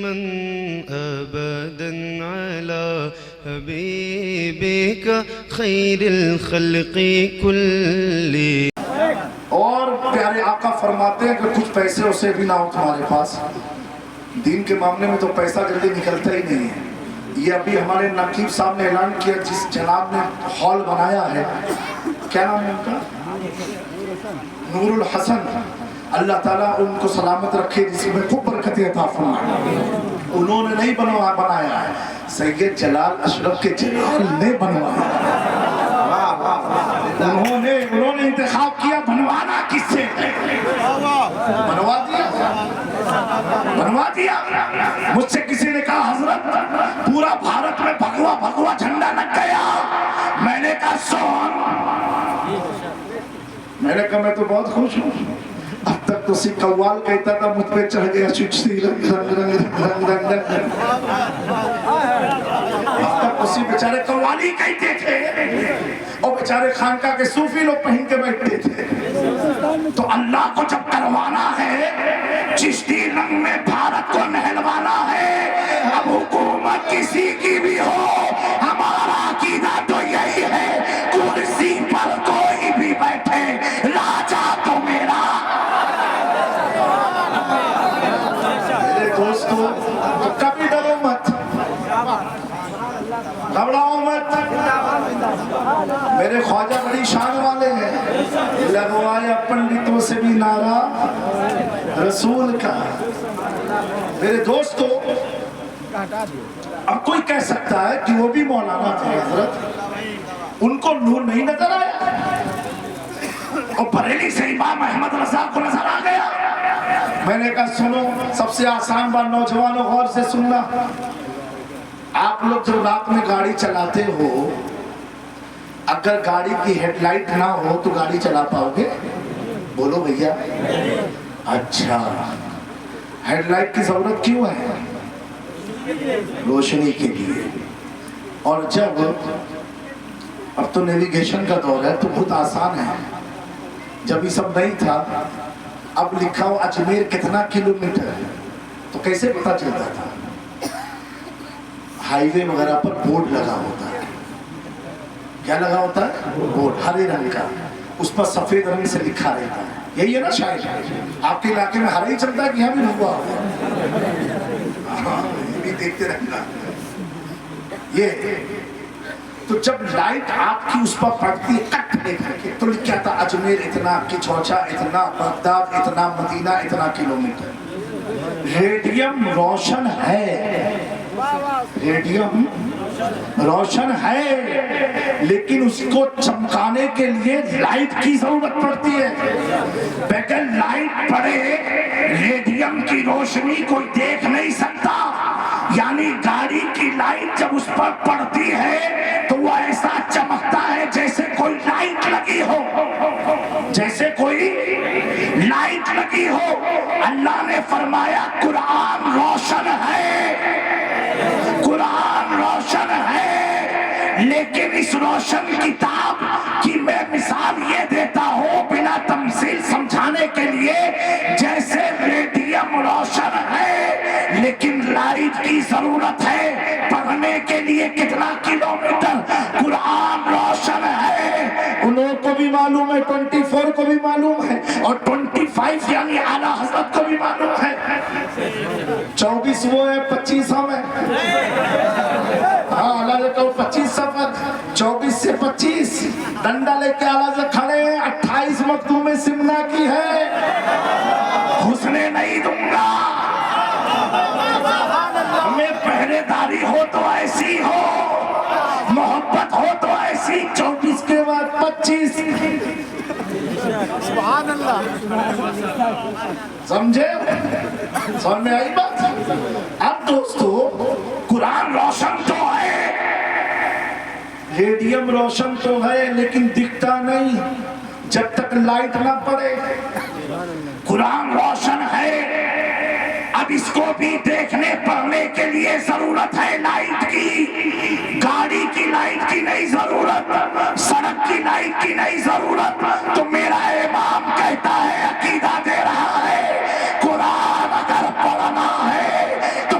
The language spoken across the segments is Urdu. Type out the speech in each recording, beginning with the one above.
سلاما أبدا على حبيبك خير الخلق كل. اور پیارے آقا فرماتے ہیں کہ کچھ پیسے اسے بھی نہ ہو تمہارے پاس. دین کے معاملے میں تو پیسہ جلدی نکلتا ہی نہیں ہے. یہ ابھی ہمارے نقیب صاحب نے اعلان کیا, جس جناب نے ہال بنایا ہے, کیا نام ہے ان کا؟ نور الحسن. اللہ تعالیٰ ان کو سلامت رکھے, جس میں خوب برکت عطا فرمائے. انہوں نے نہیں بنایا ہے, سید جلال اشرف کے جلال نے بنوایا. انہوں نے انتخاب کیا بنوانا کس سے, بنوا دیا. مجھ سے کسی نے کہا حضرت پورا بھارت میں بھگوا جھنڈا لگ گیا. میں نے کہا سون, میں نے کہا میں تو بہت خوش ہوں. اب تک تو سی قوال کہتا تھا مجھ پہ چڑھ گیا شکشتی رنگ رنگ رنگ رنگ رنگ رنگ. اب تک اسی بیچارے قوالی کہتے تھے, اور بیچارے خانقاہ کے صوفی لوگ پہن کے بیٹھتے تھے. تو اللہ کو جب کروانا ہے, چشتی رنگ میں بھارت کو نہلوانا ہے, اب حکومت کسی کی بھی ہو, ہمارا عقیدہ تو یہی ہے, کرسی پر کوئی بھی بیٹھے راجا تو میرا. میرے دوستو کبھی ڈرو مت, گھبراؤ مت. میرے خواجہ بڑی شان والے ہیں, لگوائے پنڈتوں سے بھی نعرہ رسول کا. میرے دوستو اب کوئی کہہ سکتا ہے کہ وہ بھی مولانا تھے حضرت, ان کو نور نہیں نظر آیا, اور بریلی سے امام احمد رضا کو نظر آ گیا. میں نے کہا سنو, سب سے آسان بات, نوجوانوں غور سے سننا. آپ لوگ جب رات میں گاڑی چلاتے ہو, اگر گاڑی کی ہیڈ لائٹ نہ ہو تو گاڑی چلا پاؤ گے؟ بولو بھیا. اچھا, ہیڈ لائٹ کی ضرورت کیوں ہے؟ روشنی کے لیے. اور جب اب تو نیویگیشن کا دور ہے تو بہت آسان ہے. جب یہ سب نہیں تھا, اب لکھا ہو اجمیر کتنا کلومیٹر, تو کیسے پتا چلتا تھا؟ ہائی وے وغیرہ پر بورڈ لگا ہوتا ہے. کیا لگا ہوتا ہے؟ بورڈ ہرے رنگ کا, اس پر سفید رنگ سے لکھا رہتا ہے. یہی ہے نا شاید آپ کے علاقے میں ہرا ہی چلتا ہے کہ یہاں بھی ہوا یہ بھی دیکھتے رہنا. یہ تو جب لائٹ آپ کی اس پر پڑتی ہے کٹ لے کر کے, تو لکھا تھا اجمیر اتنا, کچھوچا اتنا, بغداد اتنا, مدینہ اتنا کلومیٹر. ریڈیم روشن ہے, ریڈیم روشن ہے, لیکن اس کو چمکانے کے لیے لائٹ کی ضرورت پڑتی ہے. بغیر لائٹ پڑے ریڈیم کی روشنی کوئی دیکھ نہیں سکتا. یعنی گاڑی کی لائٹ جب اس پر پڑتی ہے تو وہ ایسا چمکتا ہے جیسے کوئی لائٹ لگی ہو, جیسے کوئی لائٹ لگی ہو. اللہ نے فرمایا قرآن روشن ہے, قرآن روشن ہے, لیکن اس روشن کتاب کی میں مثال یہ دیتا ہوں بنا تمثیل سمجھانے کے لیے, جیسے ریڈیم روشن ہے لیکن لائٹ کی ضرورت ہے پڑھنے کے لیے کتنا کلومیٹر. قرآن روشن ہے, ان لوگوں کو بھی معلوم ہے, 24 کو بھی معلوم ہے, اور 25 یعنی اعلیٰ حضرت کو بھی معلوم ہے. 24 وہ ہے, 25 ہم ہے. ہاں اللہ نے کہو 25 سفر, 24 سے 25 ڈنڈا لے کے اعلیٰ سے کھڑے ہیں. 28 مکتوم سمنا کی ہے, گھسنے نہیں دوں گا. ہمیں پہرے داری ہو تو ایسی ہو, محبت ہو تو ایسی. 24 کے بعد 25. سبحان اللہ. سمجھے, سمجھ میں آئی بات؟ اب دوستو قرآن روشن تو ہے, ریڈیم روشن تو ہے, لیکن دکھتا نہیں جب تک لائٹ نہ پڑے. قرآن روشن ہے, اب اس کو بھی دیکھنے پڑھنے کے لیے ضرورت ہے لائٹ کی. گاڑی کی لائٹ کی نہیں ضرورت, سڑک کی لائٹ کی نہیں ضرورت. تو میرا امام کہتا ہے, عقیدہ دے رہا ہے, قرآن اگر پڑھنا ہے تو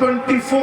24,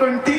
20।